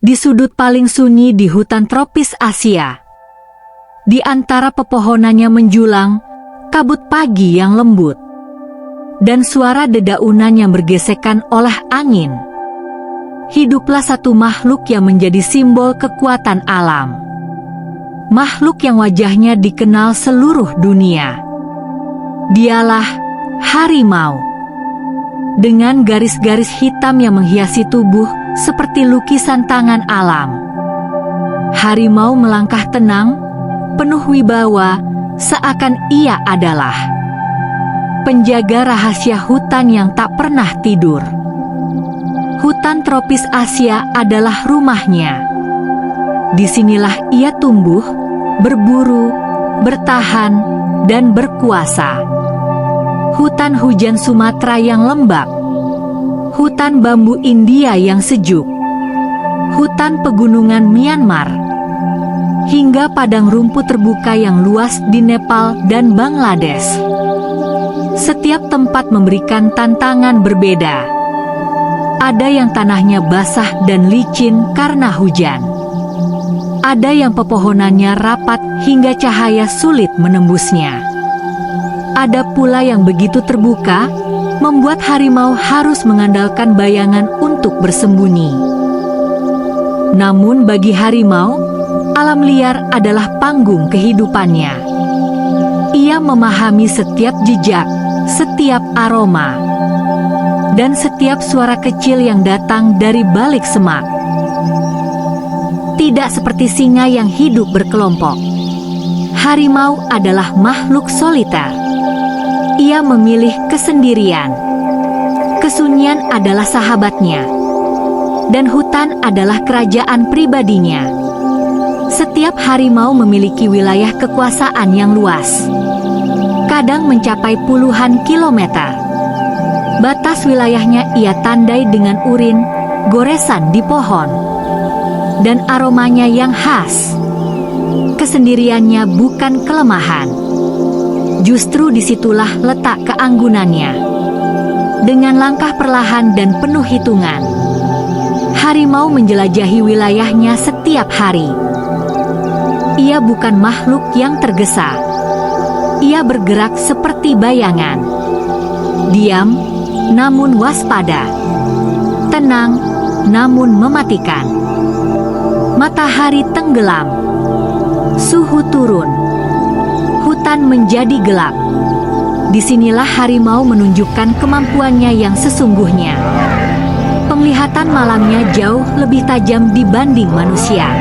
Di sudut paling sunyi di hutan tropis Asia, di antara pepohonannya menjulang kabut pagi yang lembut dan suara dedaunan yang bergesekan oleh angin, hiduplah satu makhluk yang menjadi simbol kekuatan alam. Makhluk yang wajahnya dikenal seluruh dunia. Dialah harimau. Dengan garis-garis hitam yang menghiasi tubuh seperti lukisan tangan alam. Harimau melangkah tenang, penuh wibawa, seakan ia adalah penjaga rahasia hutan yang tak pernah tidur. Hutan tropis Asia adalah rumahnya. Disinilah ia tumbuh, berburu, bertahan, dan berkuasa. Hutan hujan Sumatera yang lembab, hutan bambu India yang sejuk, hutan pegunungan Myanmar, hingga padang rumput terbuka yang luas di Nepal dan Bangladesh. Setiap tempat memberikan tantangan berbeda. Ada yang tanahnya basah dan licin karena hujan. Ada yang pepohonannya rapat hingga cahaya sulit menembusnya. Ada pula yang begitu terbuka, membuat harimau harus mengandalkan bayangan untuk bersembunyi. Namun bagi harimau, alam liar adalah panggung kehidupannya. Ia memahami setiap jejak, setiap aroma, dan setiap suara kecil yang datang dari balik semak. Tidak seperti singa yang hidup berkelompok. Harimau adalah makhluk soliter. Ia memilih kesendirian. Kesunyian adalah sahabatnya, dan hutan adalah kerajaan pribadinya. Setiap harimau memiliki wilayah kekuasaan yang luas, kadang mencapai puluhan kilometer. Batas wilayahnya ia tandai dengan urin, goresan di pohon, dan aromanya yang khas. Kesendiriannya bukan kelemahan. Justru disitulah letak keanggunannya. Dengan langkah perlahan dan penuh hitungan, harimau menjelajahi wilayahnya setiap hari. Ia bukan makhluk yang tergesa. Ia bergerak seperti bayangan. Diam, namun waspada. Tenang, namun mematikan. Matahari tenggelam. Suhu turun. Hutan menjadi gelap. Disinilah harimau menunjukkan kemampuannya yang sesungguhnya. Penglihatan malamnya jauh lebih tajam dibanding manusia.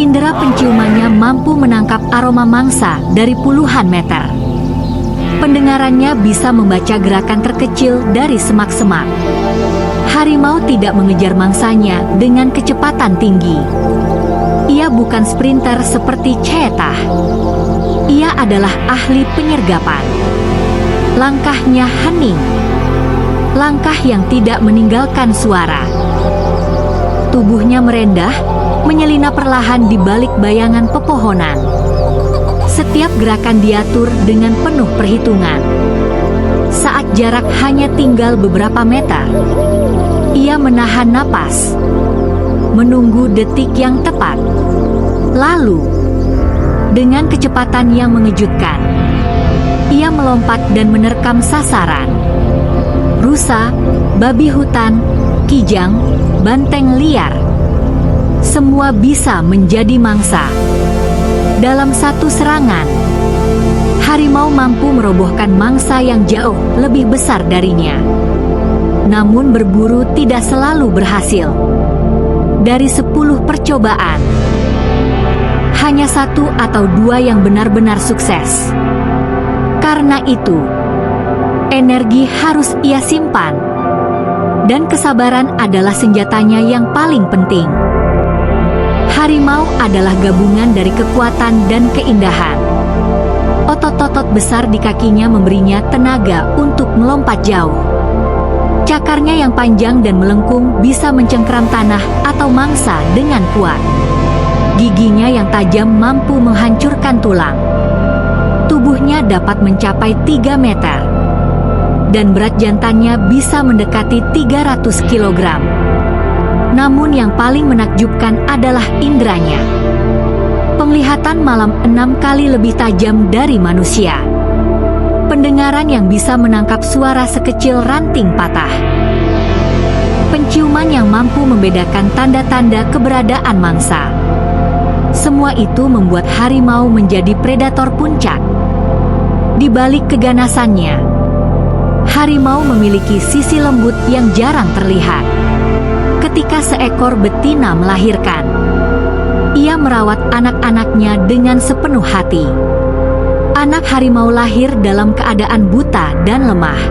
Indera penciumannya mampu menangkap aroma mangsa dari puluhan meter. Pendengarannya bisa membaca gerakan terkecil dari semak-semak. Harimau tidak mengejar mangsanya dengan kecepatan tinggi. Ia bukan sprinter seperti cheetah. Ia adalah ahli penyergapan. Langkahnya hening. Langkah yang tidak meninggalkan suara. Tubuhnya merendah, menyelinap perlahan di balik bayangan pepohonan. Setiap gerakan diatur dengan penuh perhitungan. Saat jarak hanya tinggal beberapa meter, ia menahan napas, menunggu detik yang tepat. Lalu, dengan kecepatan yang mengejutkan, ia melompat dan menerkam sasaran. Rusa, babi hutan, kijang, banteng liar, semua bisa menjadi mangsa. Dalam satu serangan, harimau mampu merobohkan mangsa yang jauh lebih besar darinya. Namun berburu tidak selalu berhasil. Dari 10 percobaan, hanya 1 atau 2 yang benar-benar sukses. Karena itu, energi harus ia simpan, dan kesabaran adalah senjatanya yang paling penting. Harimau adalah gabungan dari kekuatan dan keindahan. Otot-otot besar di kakinya memberinya tenaga untuk melompat jauh. Cakarnya yang panjang dan melengkung bisa mencengkeram tanah atau mangsa dengan kuat. Giginya yang tajam mampu menghancurkan tulang. Tubuhnya dapat mencapai 3 meter. Dan berat jantannya bisa mendekati 300 kg. Namun yang paling menakjubkan adalah inderanya. Penglihatan malam 6 kali lebih tajam dari manusia. Pendengaran yang bisa menangkap suara sekecil ranting patah. Penciuman yang mampu membedakan tanda-tanda keberadaan mangsa. Semua itu membuat harimau menjadi predator puncak. Di balik keganasannya, harimau memiliki sisi lembut yang jarang terlihat. Ketika seekor betina melahirkan, ia merawat anak-anaknya dengan sepenuh hati. Anak harimau lahir dalam keadaan buta dan lemah.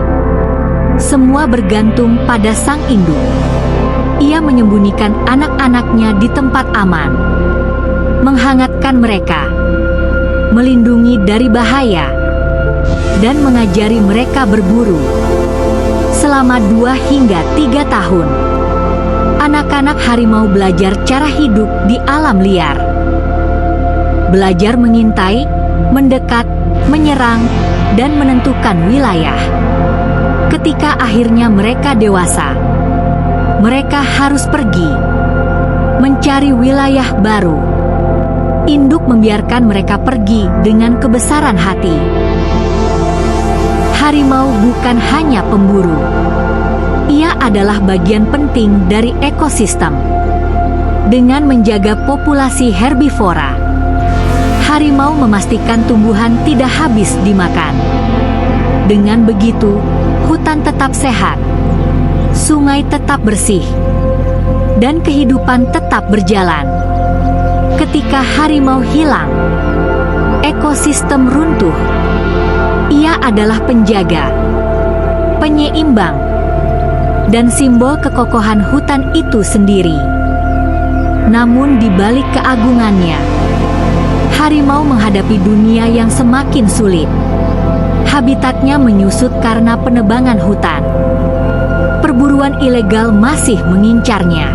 Semua bergantung pada sang induk. Ia menyembunyikan anak-anaknya di tempat aman, menghangatkan mereka, melindungi dari bahaya, dan mengajari mereka berburu. Selama 2 hingga 3 tahun, anak-anak harimau belajar cara hidup di alam liar. Belajar mengintai, mendekat, menyerang, dan menentukan wilayah. Ketika akhirnya mereka dewasa, mereka harus pergi, mencari wilayah baru. Induk membiarkan mereka pergi dengan kebesaran hati. Harimau bukan hanya pemburu. Ia adalah bagian penting dari ekosistem. Dengan menjaga populasi herbivora, harimau memastikan tumbuhan tidak habis dimakan. Dengan begitu, hutan tetap sehat, sungai tetap bersih, dan kehidupan tetap berjalan. Ketika harimau hilang, ekosistem runtuh. Ia adalah penjaga, penyeimbang, dan simbol kekokohan hutan itu sendiri. Namun di balik keagungannya, harimau menghadapi dunia yang semakin sulit. Habitatnya menyusut karena penebangan hutan. Perburuan ilegal masih mengincarnya.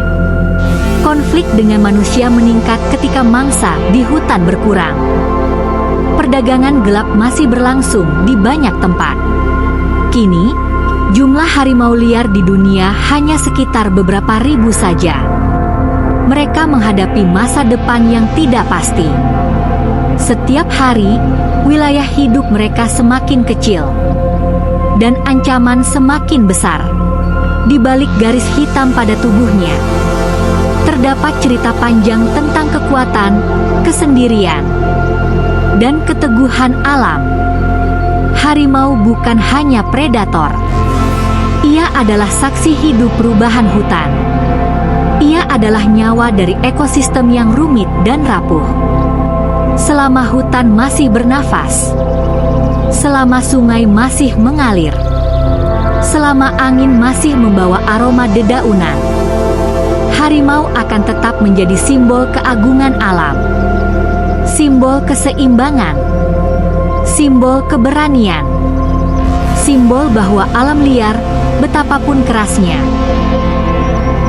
Konflik dengan manusia meningkat ketika mangsa di hutan berkurang. Perdagangan gelap masih berlangsung di banyak tempat. Kini, jumlah harimau liar di dunia hanya sekitar beberapa ribu saja. Mereka menghadapi masa depan yang tidak pasti. Setiap hari, wilayah hidup mereka semakin kecil, dan ancaman semakin besar. Di balik garis hitam pada tubuhnya, terdapat cerita panjang tentang kekuatan, kesendirian, dan keteguhan alam. Harimau bukan hanya predator. Ia adalah saksi hidup perubahan hutan. Ia adalah nyawa dari ekosistem yang rumit dan rapuh. Selama hutan masih bernafas, selama sungai masih mengalir, selama angin masih membawa aroma dedaunan, harimau akan tetap menjadi simbol keagungan alam, simbol keseimbangan, simbol keberanian, simbol bahwa alam liar, betapapun kerasnya,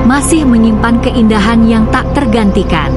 masih menyimpan keindahan yang tak tergantikan.